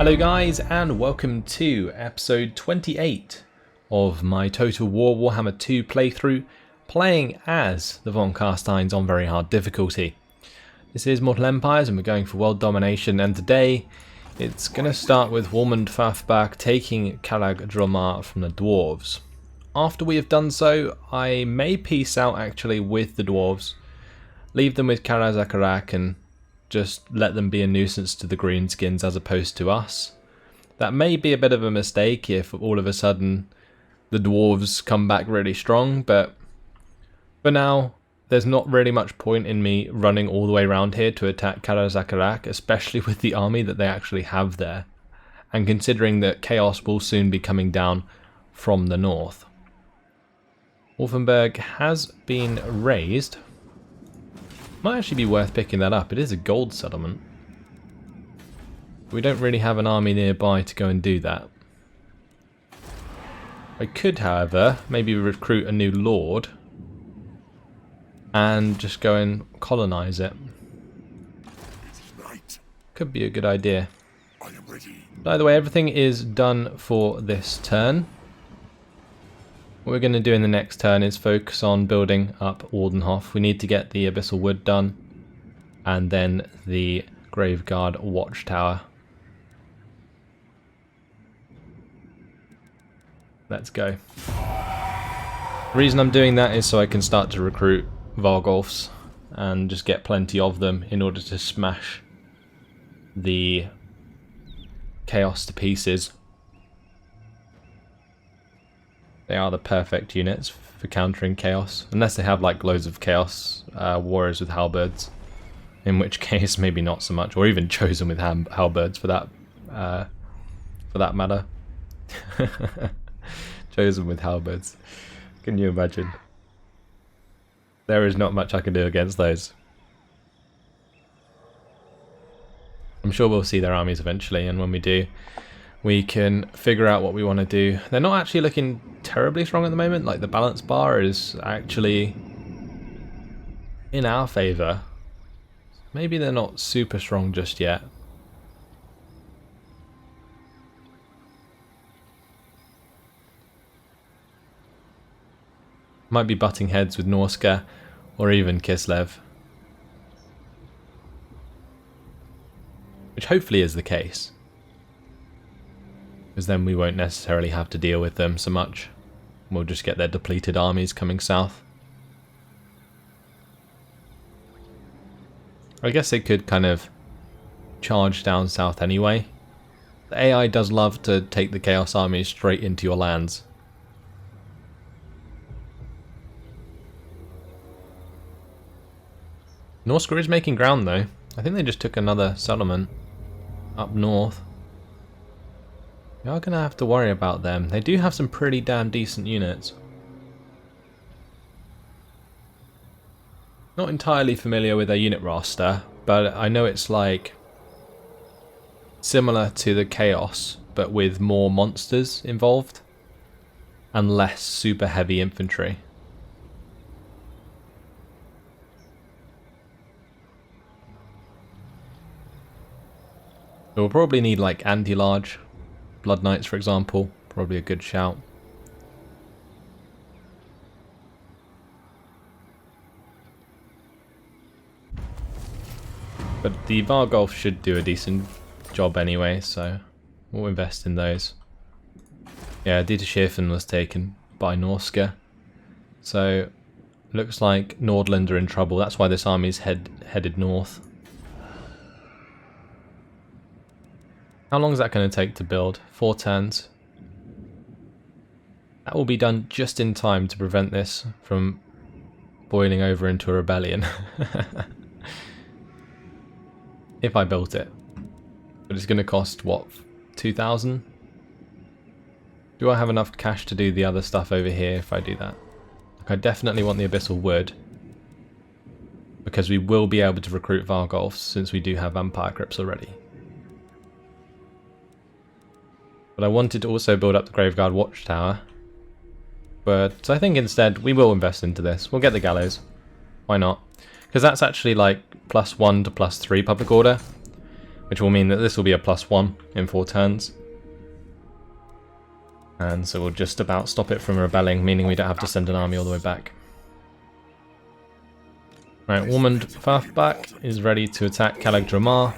Hello guys, and welcome to episode 28 of my Total War Warhammer 2 playthrough, playing as the Von Carsteins on very hard difficulty. This is Mortal Empires and we're going for world domination, and today it's going to start with Warmund Fafbach taking Karak from the dwarves. After we have done so, I may peace out actually with the dwarves, leave them with Karak and just let them be a nuisance to the greenskins as opposed to us. That may be a bit of a mistake if all of a sudden the dwarves come back really strong, but for now there's not really much point in me running all the way around here to attack Karak, especially with the army that they actually have there, and considering that Chaos will soon be coming down from the north. Wolfenberg has been raised. Might actually be worth picking that up. It is a gold settlement. We don't really have an army nearby to go and do that. I could, however, maybe recruit a new lord and just go and colonize it. Could be a good idea. By the way, everything is done for this turn. What we're going to do in the next turn is focus on building up Waldenhof. We need to get the Abyssal Wood done, and then the Graveguard Watchtower. Let's go. The reason I'm doing that is so I can start to recruit Vargolfs and just get plenty of them in order to smash the Chaos to pieces. They are the perfect units for countering Chaos, unless they have like loads of Chaos warriors with halberds, in which case maybe not so much, or even chosen with halberds for that matter. Chosen with halberds. Can you imagine? There is not much I can do against those. I'm sure we'll see their armies eventually, and when we do, we can figure out what we want to do. They're not actually looking terribly strong at the moment. Like, the balance bar is actually in our favour. Maybe they're not super strong just yet. Might be butting heads with Norska or even Kislev, which hopefully is the case, because then we won't necessarily have to deal with them so much. We'll just get their depleted armies coming south. I guess they could kind of charge down south anyway. The AI does love to take the Chaos armies straight into your lands. Norska is making ground though. I think they just took another settlement up north. We are going to have to worry about them. They do have some pretty damn decent units. Not entirely familiar with their unit roster, but I know it's like similar to the Chaos, but with more monsters involved and less super heavy infantry. We'll probably need like anti-large. Blood Knights, for example, probably a good shout. But the Vargolf should do a decent job anyway, so we'll invest in those. Yeah, Dieter Schirfen was taken by Norska, so looks like Nordland are in trouble. That's why this army's headed north. How long is that going to take to build? 4 turns. That will be done just in time to prevent this from boiling over into a rebellion. If I built it. But it's going to cost, what, 2,000? Do I have enough cash to do the other stuff over here if I do that? I definitely want the Abyssal Wood, because we will be able to recruit Vargolfs since we do have Vampire Crypts already. But I wanted to also build up the Graveguard Watchtower. But I think instead we will invest into this. We'll get the Gallows. Why not? Because that's actually like +1 to +3 public order. which will mean that this will be a +1 in 4 turns. And so we'll just about stop it from rebelling, meaning we don't have to send an army all the way back. Right, Warmond Fafbak is ready to attack Karak Dramar.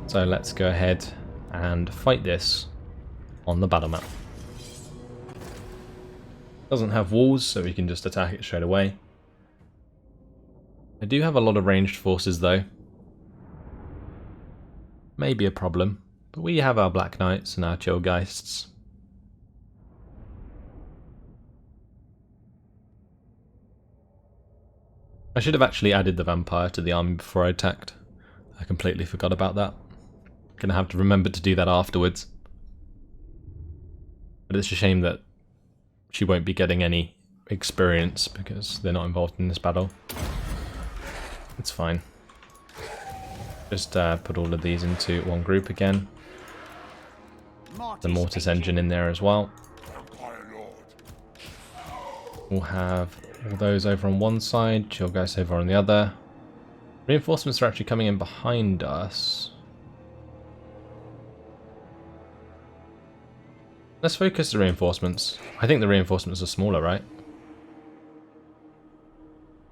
So let's go ahead and fight this on the battle map. Doesn't have walls, so we can just attack it straight away. I do have a lot of ranged forces though. Maybe a problem, but we have our Black Knights and our Chillgeists. I should have actually added the vampire to the army before I attacked. I completely forgot about that. Gonna have to remember to do that afterwards. But it's a shame that she won't be getting any experience because they're not involved in this battle. It's fine. Just put all of these into one group again. The Mortis engine in there as well. We'll have all those over on one side, Chillgeists over on the other. Reinforcements are actually coming in behind us. Let's focus the reinforcements. I think the reinforcements are smaller, right?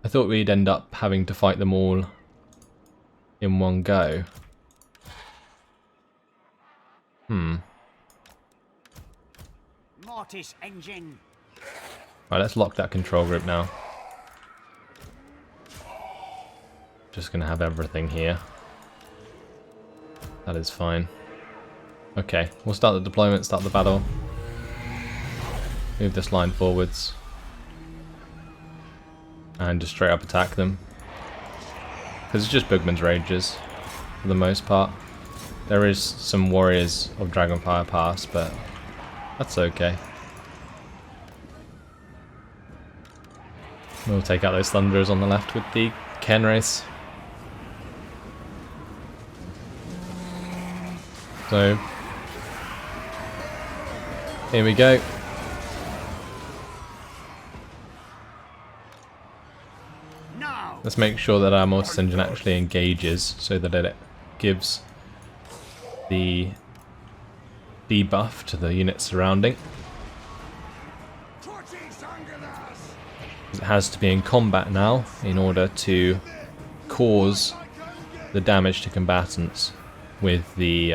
I thought we'd end up having to fight them all in one go. Mortis engine. Right, let's lock that control group now. Just gonna have everything here. That is fine. Okay, we'll start the deployment, start the battle. Move this line forwards. And just straight up attack them. Because it's just Bugman's Rages, for the most part. There is some warriors of Dragonfire Pass, but that's okay. We'll take out those Thunderers on the left with the Cairn Race. So, here we go. Let's make sure that our Mortis engine actually engages so that it gives the debuff to the units surrounding. It has to be in combat now in order to cause the damage to combatants with the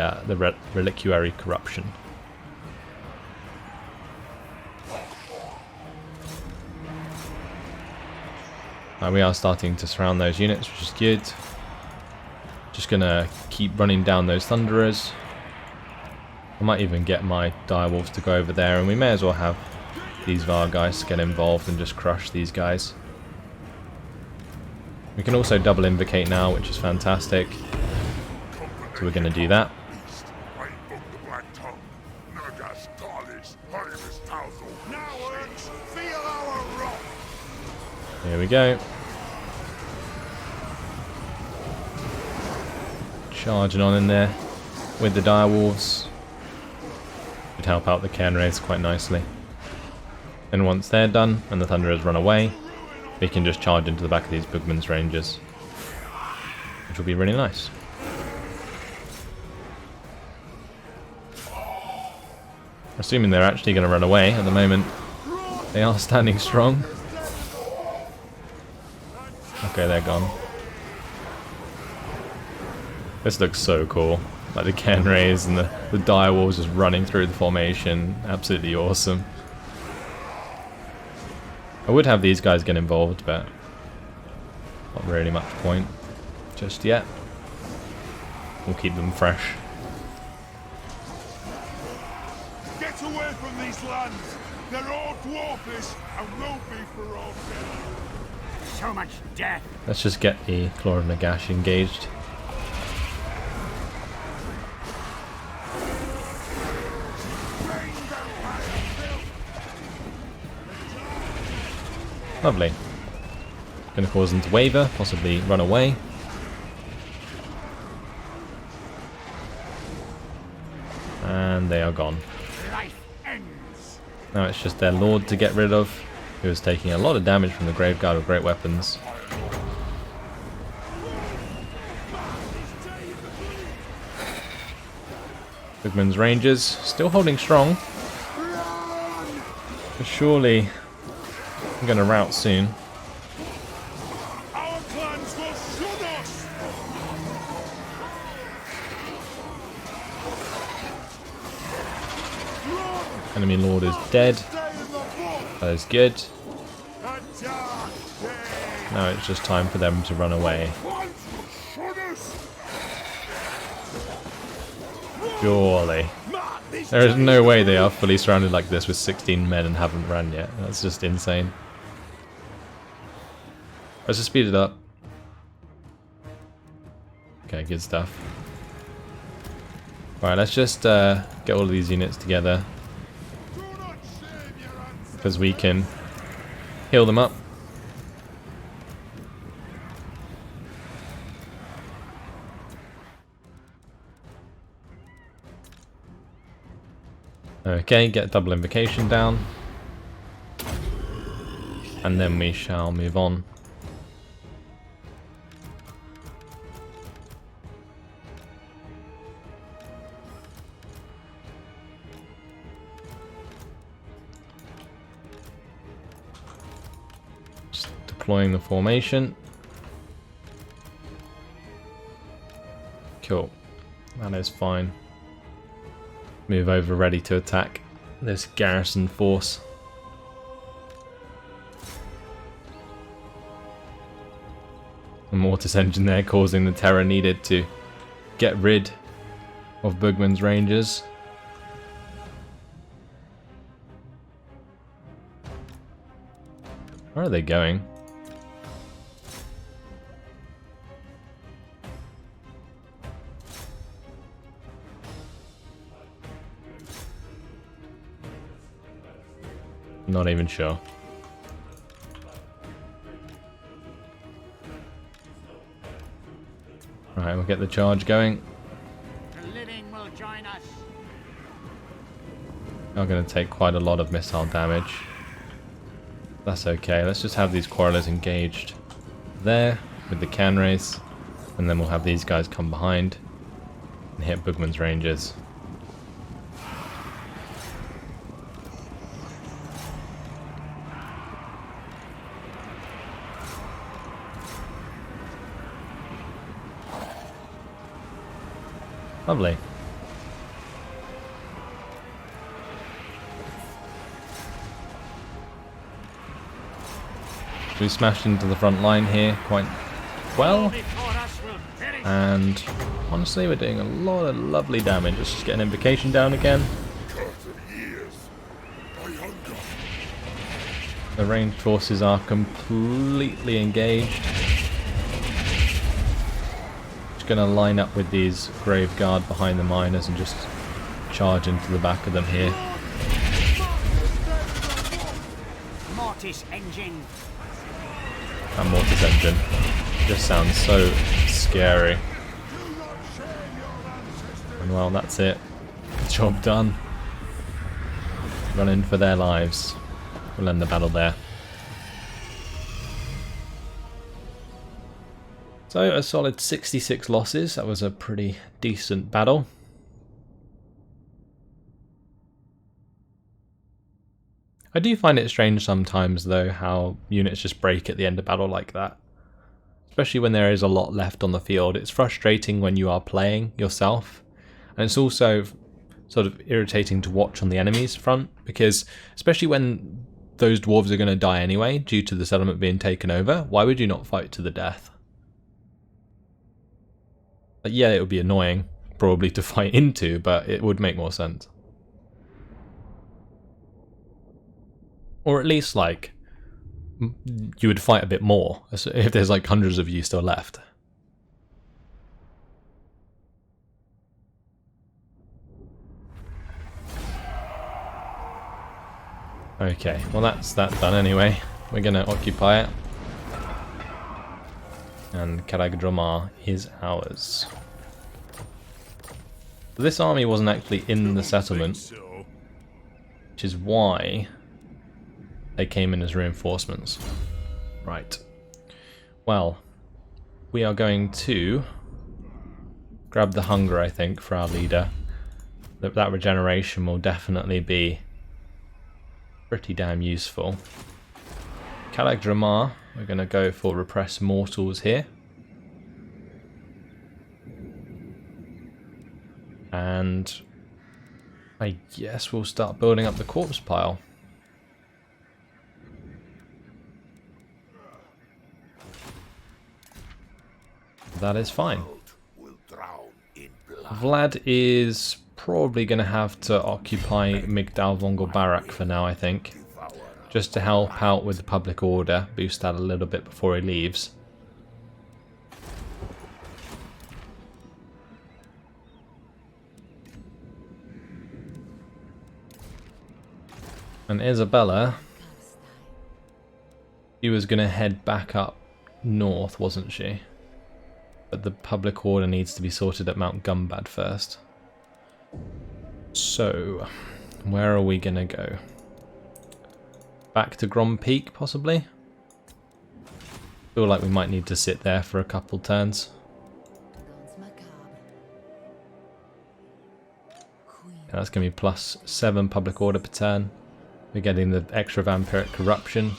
reliquary corruption. We are starting to surround those units, which is good. Just gonna keep running down those Thunderers. I might even get my Direwolves to go over there, and we may as well have these Vargheists get involved and just crush these guys. We can also double invocate now, which is fantastic. So we're gonna do that. Here we go. Charging on in there with the Direwolves. Should help out the Cairn Race quite nicely. And once they're done and the Thunderers run away, we can just charge into the back of these Bugman's Rangers, which will be really nice. Assuming they're actually going to run away at the moment. They are standing strong. Okay, they're gone. This looks so cool. Like the Cairn Rays and the Direwolves just running through the formation. Absolutely awesome. I would have these guys get involved, but not really much point just yet. We'll keep them fresh. Get away from these lands! They're all dwarfish and will be for all death. So much death. Let's just get the Claw of Nagash engaged. Lovely. Going to cause them to waver, possibly run away. And they are gone. Life ends. Now it's just their lord to get rid of, who is taking a lot of damage from the Graveguard with great weapons. Bugman's Rangers still holding strong. But surely I'm going to rout soon. Our clans will shun us! Enemy Lord is dead. Stay in the book! That is good. A dark day! Now it's just time for them to run away. Clans will shun us! Surely. Mark this There is day no way they are fully surrounded like this with 16 men and haven't ran yet. That's just insane. Let's just speed it up. Okay, good stuff. Alright, let's just get all of these units together. Do not shame your ancestors! Because we can heal them up. Okay, get double invocation down. And then we shall move on. Just deploying the formation. Cool. That is fine. Move over ready to attack this garrison force. The mortis engine there causing the terror needed to get rid of Bugman's Rangers. Where are they going? Not even sure. Right, we'll get the charge going. The living will join us. Are going to take quite a lot of missile damage. That's okay. Let's just have these quarrelers engaged there with the can race, and then we'll have these guys come behind and hit Bugman's Rangers. Lovely. We smashed into the front line here quite well, Before us will perish. and honestly we're doing a lot of lovely damage. Let's just get an invocation down again. The ranged forces are completely engaged. Just gonna line up with these grave guard behind the miners and just charge into the back of them here. Mortis engine. That mortis engine just sounds so scary. And well, that's it. Job done. Running for their lives. We'll end the battle there. So a solid 66 losses. That was a pretty decent battle. I do find it strange sometimes though how units just break at the end of battle like that. Especially when there is a lot left on the field. It's frustrating when you are playing yourself. And it's also sort of irritating to watch on the enemy's front, because especially when those dwarves are going to die anyway due to the settlement being taken over, why would you not fight to the death? Like, yeah, it would be annoying probably to fight into, but it would make more sense. Or at least, like, you would fight a bit more if there's like hundreds of you still left. Okay, well that's that done anyway. We're gonna occupy it. And Karak is ours. This army wasn't actually in the settlement, which is why they came in as reinforcements. Right. Well, we are going to grab the hunger, I think, for our leader. that regeneration will definitely be pretty damn useful. Karak Dramar, we're going to go for Repress Mortals here. And I guess we'll start building up the corpse pile. That is fine. Vlad is probably going to have to occupy Migdal Vongol Barak for now, I think. Just to help out with the public order, boost that a little bit before he leaves. And Isabella, she was going to head back up north, wasn't she? But the public order needs to be sorted at Mount Gumbad first. So, where are we going to go? Back to Grom Peak, possibly? Feel like we might need to sit there for a couple turns. Yeah, that's going to be +7 public order per turn. We're getting the extra vampiric corruption.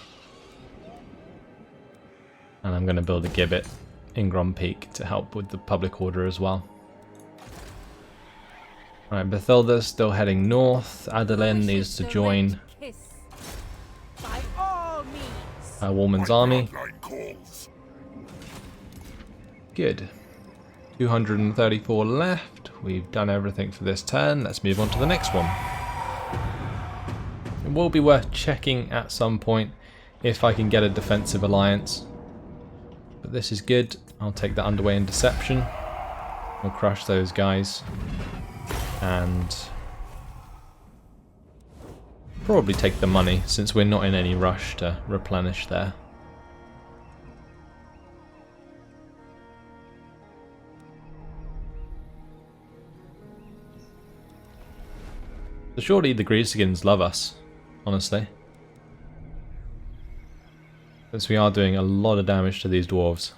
And I'm going to build a gibbet in Grom Peak to help with the public order as well. Alright, Bathilda's still heading north. Adeline needs to join Warman's army. Good. 234 left. We've done everything for this turn. Let's move on to the next one. It will be worth checking at some point if I can get a defensive alliance. But this is good. I'll take the underway in deception. We'll crush those guys. And probably take the money since we're not in any rush to replenish there. So surely the Greaskins love us, honestly. Since we are doing a lot of damage to these dwarves.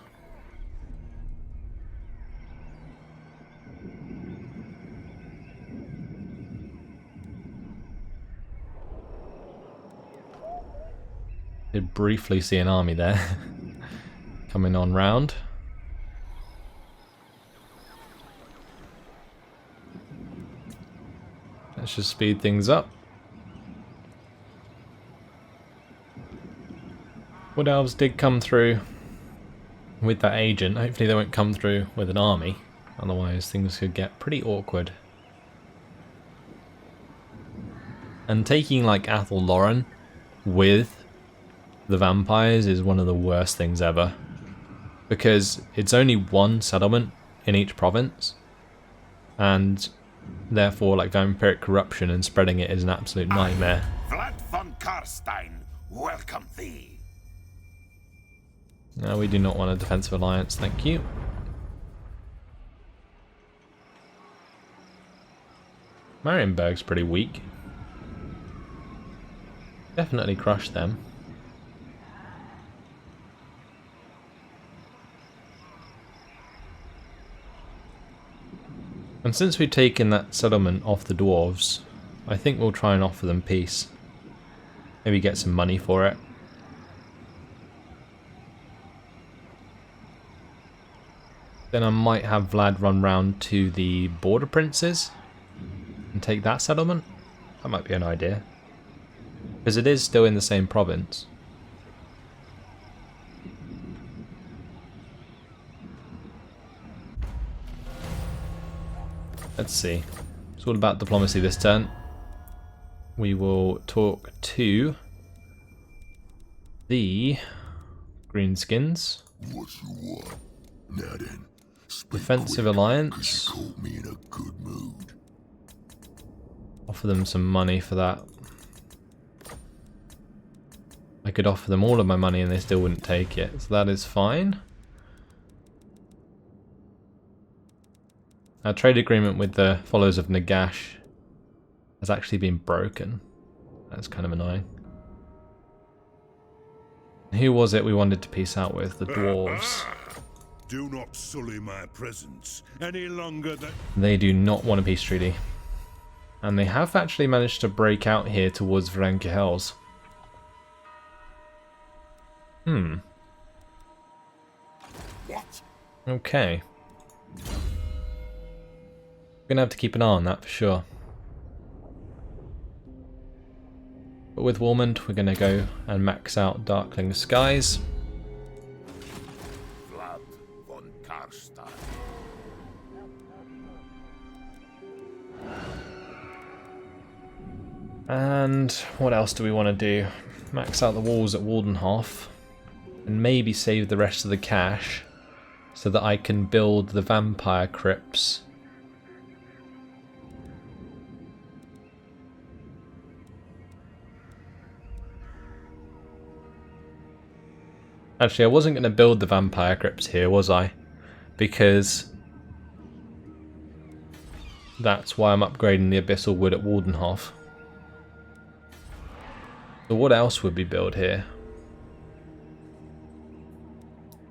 Did briefly see an army there coming on round. Let's just speed things up. Wood Elves did come through with that agent. Hopefully they won't come through with an army. Otherwise things could get pretty awkward. And taking like Athel Loren with the vampires is one of the worst things ever. Because it's only one settlement in each province. And therefore like vampiric corruption and spreading it is an absolute nightmare. Vlad von Carstein, welcome thee. No, we do not want a defensive alliance, thank you. Marienburg's pretty weak. Definitely crush them. And since we've taken that settlement off the dwarves, I think we'll try and offer them peace. Maybe get some money for it. Then I might have Vlad run round to the border princes and take that settlement. That might be an idea. Because it is still in the same province. Let's see. It's all about diplomacy this turn. We will talk to the Greenskins. What you want? Now then, Defensive alliance. caught me in a good mood. Offer them some money for that. I could offer them all of my money and they still wouldn't take it, so that is fine. Our trade agreement with the followers of Nagash has actually been broken. That's kind of annoying. Who was it we wanted to peace out with? The dwarves. Do not sully my presence any longer than... They do not want a peace treaty. And they have actually managed to break out here towards Vrenkehels. What? Okay. We're going to have to keep an eye on that for sure. But with Warmond, we're going to go and max out Darkling Skies. Vlad von Carstein. And what else do we want to do? Max out the walls at Waldenhof. And maybe save the rest of the cash so that I can build the vampire crypts. Actually, I wasn't going to build the vampire crypts here, was I? Because that's why I'm upgrading the abyssal wood at Waldenhof. So what else would we build here?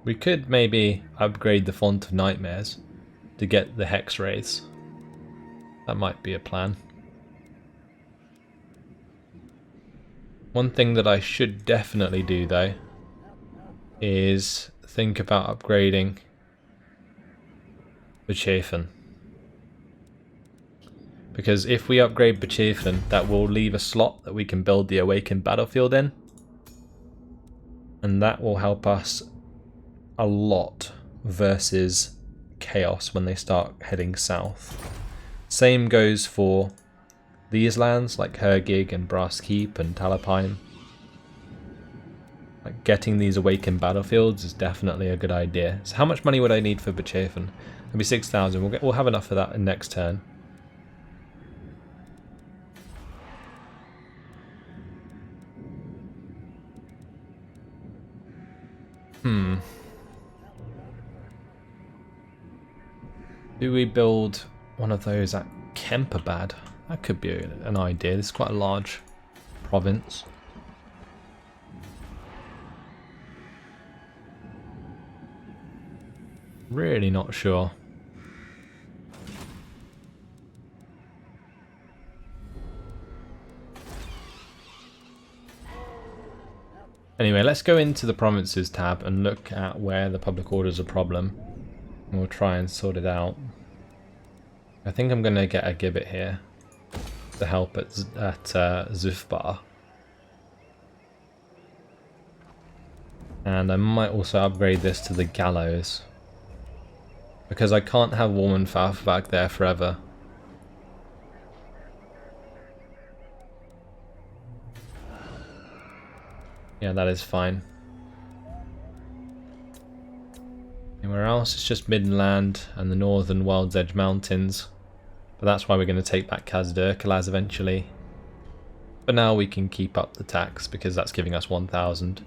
We could maybe upgrade the Font of Nightmares to get the Hex Wraiths. That might be a plan. One thing that I should definitely do though is think about upgrading Bechafen. Because if we upgrade Bechafen, that will leave a slot that we can build the Awakened Battlefield in. And that will help us a lot versus Chaos when they start heading south. Same goes for these lands like Hergig and Brass Keep and Talapine. Like getting these Awakened Battlefields is definitely a good idea. So how much money would I need for Bechafen? It'll be 6,000. We'll have enough for that in next turn. Do we build one of those at Kemperbad? That could be an idea. This is quite a large province. Really not sure. Anyway, let's go into the provinces tab and look at where the public order is a problem. And we'll try and sort it out. I think I'm going to get a gibbet here to help at Zufbar. And I might also upgrade this to the gallows. Because I can't have Warmanfath back there forever. Yeah, that is fine. Anywhere else, it's just Midland and the northern World's Edge Mountains. But that's why we're going to take back Kaz-Durkalaz eventually. But now we can keep up the tax because that's giving us 1,000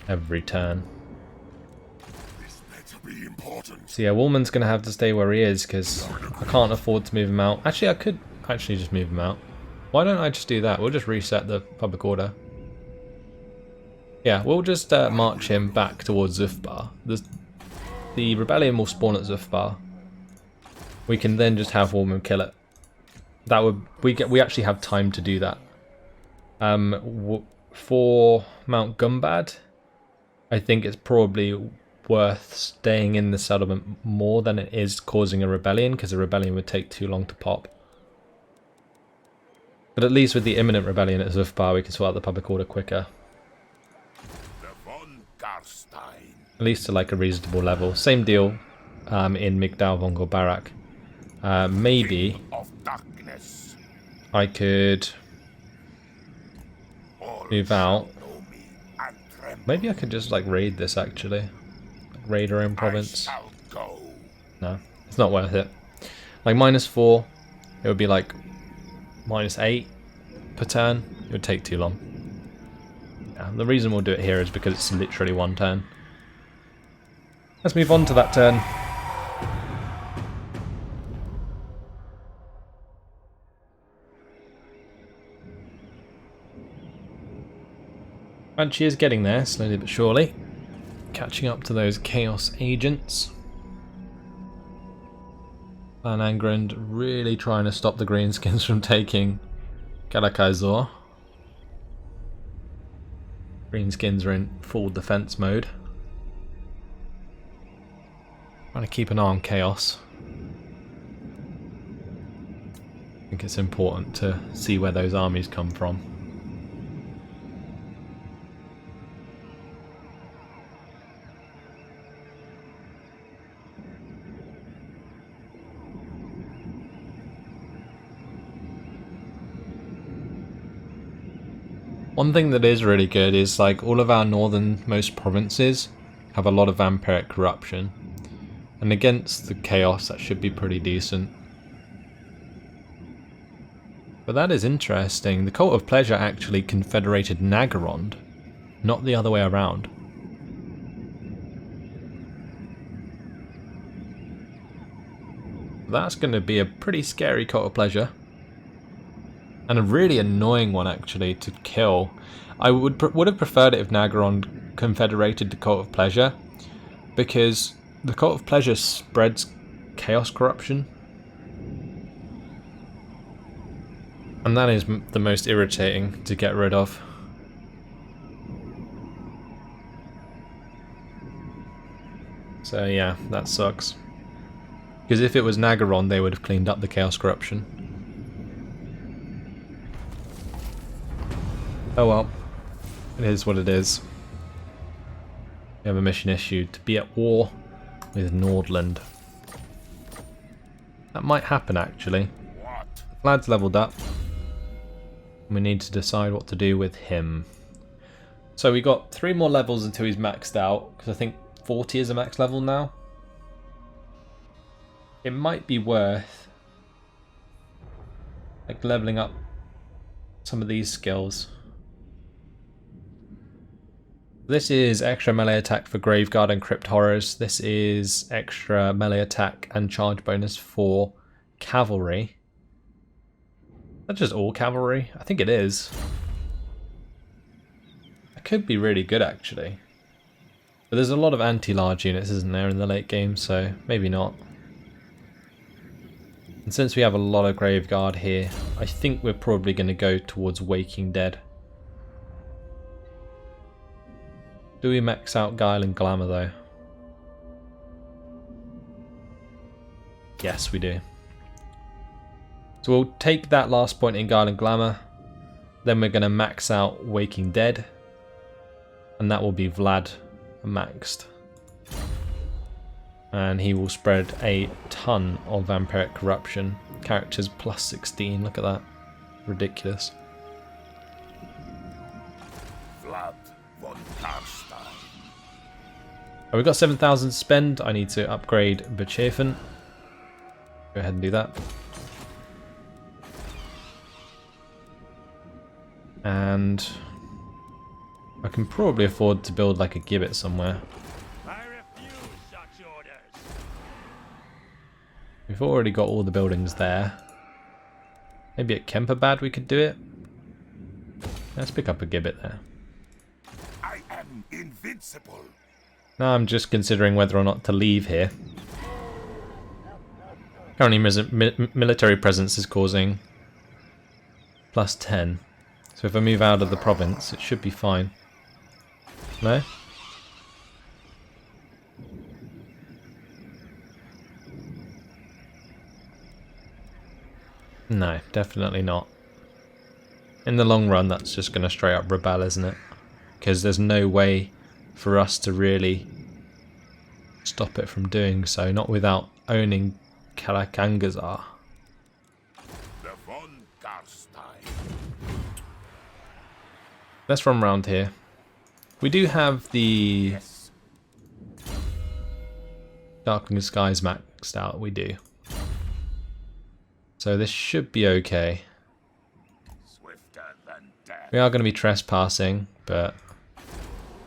every turn. This better be important. So yeah, Woolman's going to have to stay where he is because I can't afford to move him out. Actually, I could actually just move him out. Why don't I just do that? We'll just reset the public order. Yeah, we'll just march him back towards Zufbar. The rebellion will spawn at Zufbar. We can then just have Woolman kill it. That would we actually have time to do that. For Mount Gumbad, I think it's probably worth staying in the settlement more than it is causing a rebellion, because a rebellion would take too long to pop. But at least with the imminent rebellion at Zufbar, we can sort out the public order quicker. Von Carstein. At least to like a reasonable level. Same deal in Migdal von Gorbarak. Maybe Of darkness. I could move out. Know me and tremble. Maybe I could just like raid this actually. Raid our own province. I shall go. No, it's not worth it. Like -4, it would be like -8 per turn. It would take too long. Yeah, the reason we'll do it here is because it's literally one turn. Let's move on to that turn. And she is getting there, slowly but surely. Catching up to those Chaos agents. Clan Angrand really trying to stop the Greenskins from taking Karak. Greenskins are in full defense mode. Trying to keep an eye on chaos. I think it's important to see where those armies come from. One thing that is really good is like all of our northernmost provinces have a lot of vampiric corruption, and against the chaos that should be pretty decent. But that is interesting. The Cult of Pleasure actually confederated Nagorond, not the other way around. That's going to be a pretty scary Cult of Pleasure. And a really annoying one actually to kill. I would have preferred it if Nagorond confederated the Cult of Pleasure, because the Cult of Pleasure spreads chaos corruption. And that is the most irritating to get rid of. So yeah, that sucks. Because if it was Nagorond, they would have cleaned up the chaos corruption. Oh well, it is what it is. We have a mission issued to be at war with Nordland. That might happen actually. Vlad's leveled up. We need to decide what to do with him. So we got 3 more levels until he's maxed out, because I think 40 is a max level now. It might be worth like leveling up some of these skills. This is extra melee attack for Graveguard and Crypt Horrors. This is extra melee attack and charge bonus for Cavalry. That's just all cavalry? I think it is. That could be really good actually. But there's a lot of anti-large units, isn't there, in the late game, so maybe not. And since we have a lot of Graveguard here, I think we're probably going to go towards Waking Dead. Do we max out Guile and Glamour though? Yes, we do. So we'll take that last point in Guile and Glamour, then we're going to max out Waking Dead, and that will be Vlad maxed. And he will spread a ton of vampiric corruption. Characters plus 16, look at that. Ridiculous. Vlad von Carstein. Oh, we've got 7,000 to spend. I need to upgrade Bechefen. Go ahead and do that. And I can probably afford to build like a gibbet somewhere. I refuse such orders. We've already got all the buildings there. Maybe at Kemperbad we could do it. Let's pick up a gibbet there. I am invincible. Now I'm just considering whether or not to leave here. Currently military presence is causing plus 10. So if I move out of the province, it should be fine. No? No, definitely not. In the long run, that's just going to straight up rebel, isn't it? Because there's no way for us to really stop it from doing so, not without owning Karak. The von Carstein. Let's run around here. We do have the Darkling Skies maxed out, we do. So this should be okay. Swifter than death. We are going to be trespassing, but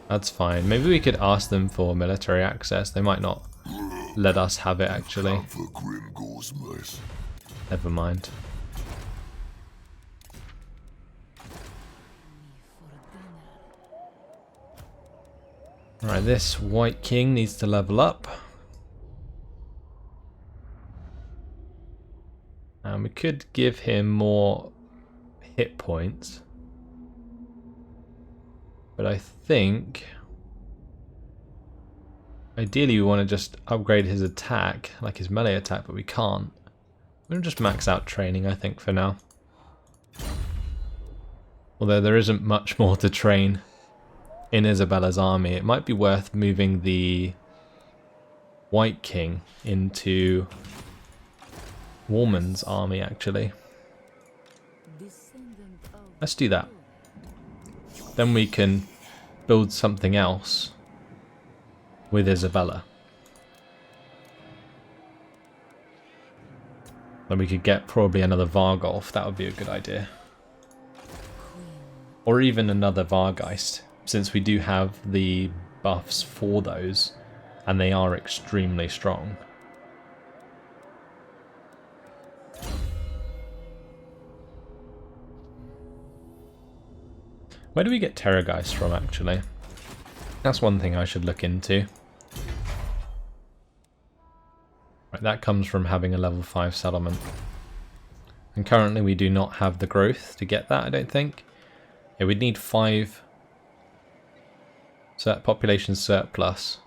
that's fine. Maybe we could ask them for military access. They might not let us have it actually. Never mind. Alright, this White King needs to level up. And we could give him more hit points. But I think ideally we want to just upgrade his attack, like his melee attack, but we can't. We're going to just max out training, I think, for now. Although there isn't much more to train in Isabella's army. It might be worth moving the White King into Warman's army, actually. Let's do that. Then we can build something else with Isabella. Then we could get probably another Vargolf. That would be a good idea. Or even another Vargeist, since we do have the buffs for those, and they are extremely strong. Where do we get Terrorgeist from, actually? That's one thing I should look into. Right, that comes from having a level 5 settlement. And currently we do not have the growth to get that, I don't think. Yeah, we'd need 5 population surplus.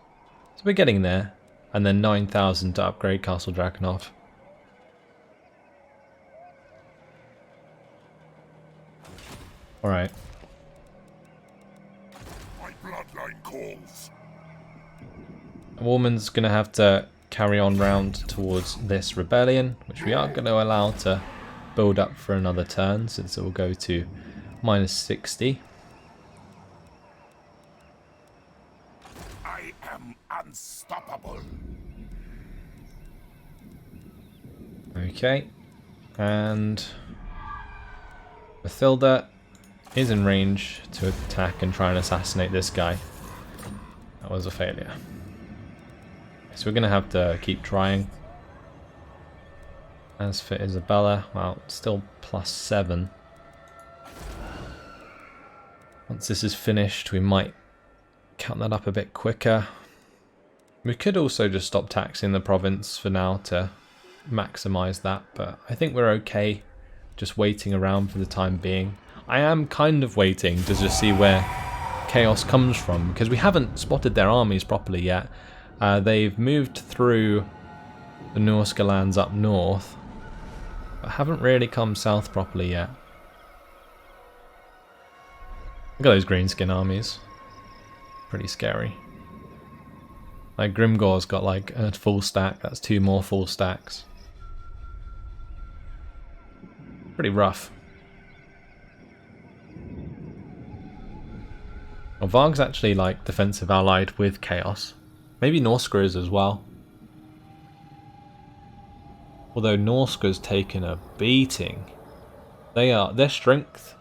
So we're getting there. And then 9,000 to upgrade Castle Drakenhof. Alright. My bloodline calls. A woman's going to have to carry on round towards this rebellion, which we are going to allow to build up for another turn, since it will go to -60. I am unstoppable. Okay, and Mathilda is in range to attack and try and assassinate this guy. That was a failure. So we're going to have to keep trying. As for Isabella, well, still +7. Once this is finished, we might count that up a bit quicker. We could also just stop taxing the province for now to maximize that, but I think we're okay just waiting around for the time being. I am kind of waiting to just see where chaos comes from, because we haven't spotted their armies properly yet. They've moved through the Norska lands up north, but haven't really come south properly yet. Look at those greenskin armies. Pretty scary. Like Grimgor's got like a full stack, that's 2 more full stacks. Pretty rough. Well, Varg's actually like defensive allied with Chaos. Maybe Norska is as well. Although Norska's taken a beating. Their strength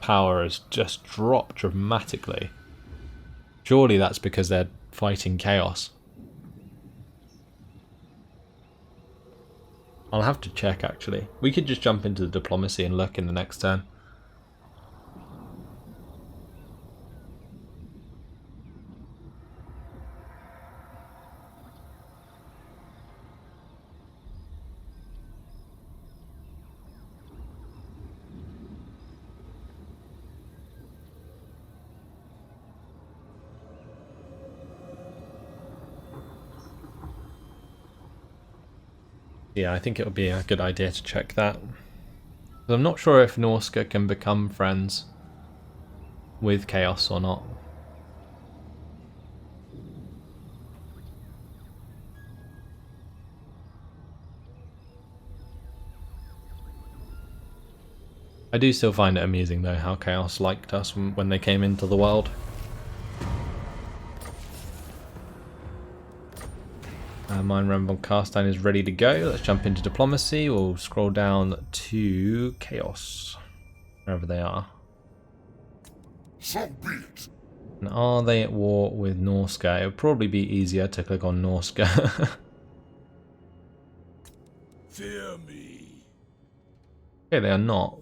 power has just dropped dramatically. Surely that's because they're fighting Chaos. I'll have to check, actually. We could just jump into the diplomacy and look in the next turn. Yeah, I think it would be a good idea to check that. But I'm not sure if Norska can become friends with Chaos or not. I do still find it amusing though how Chaos liked us when they came into the world. Mine Vlad von Carstein is ready to go. Let's jump into diplomacy. We'll scroll down to Chaos, wherever they are. So be it. And are they at war with Norska? It would probably be easier to click on Norska. Fear me. Okay, they are not.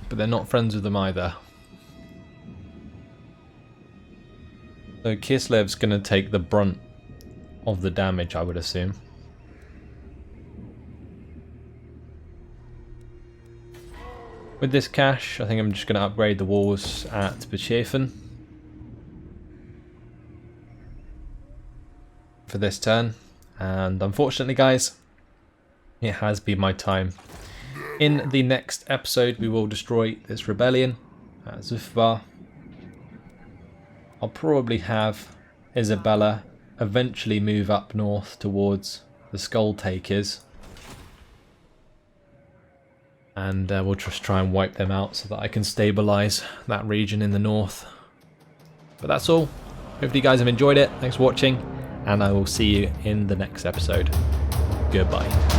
But they're not friends with them either. So Kislev's going to take the brunt of the damage, I would assume. With this cash, I think I'm just going to upgrade the walls at Bechefen for this turn. And unfortunately, guys, it has been my time. In the next episode, we will destroy this rebellion at Zufbar. I'll probably have Isabella eventually move up north towards the Skull Takers. And we'll just try and wipe them out so that I can stabilise that region in the north. But that's all. Hopefully you guys have enjoyed it. Thanks for watching, and I will see you in the next episode. Goodbye.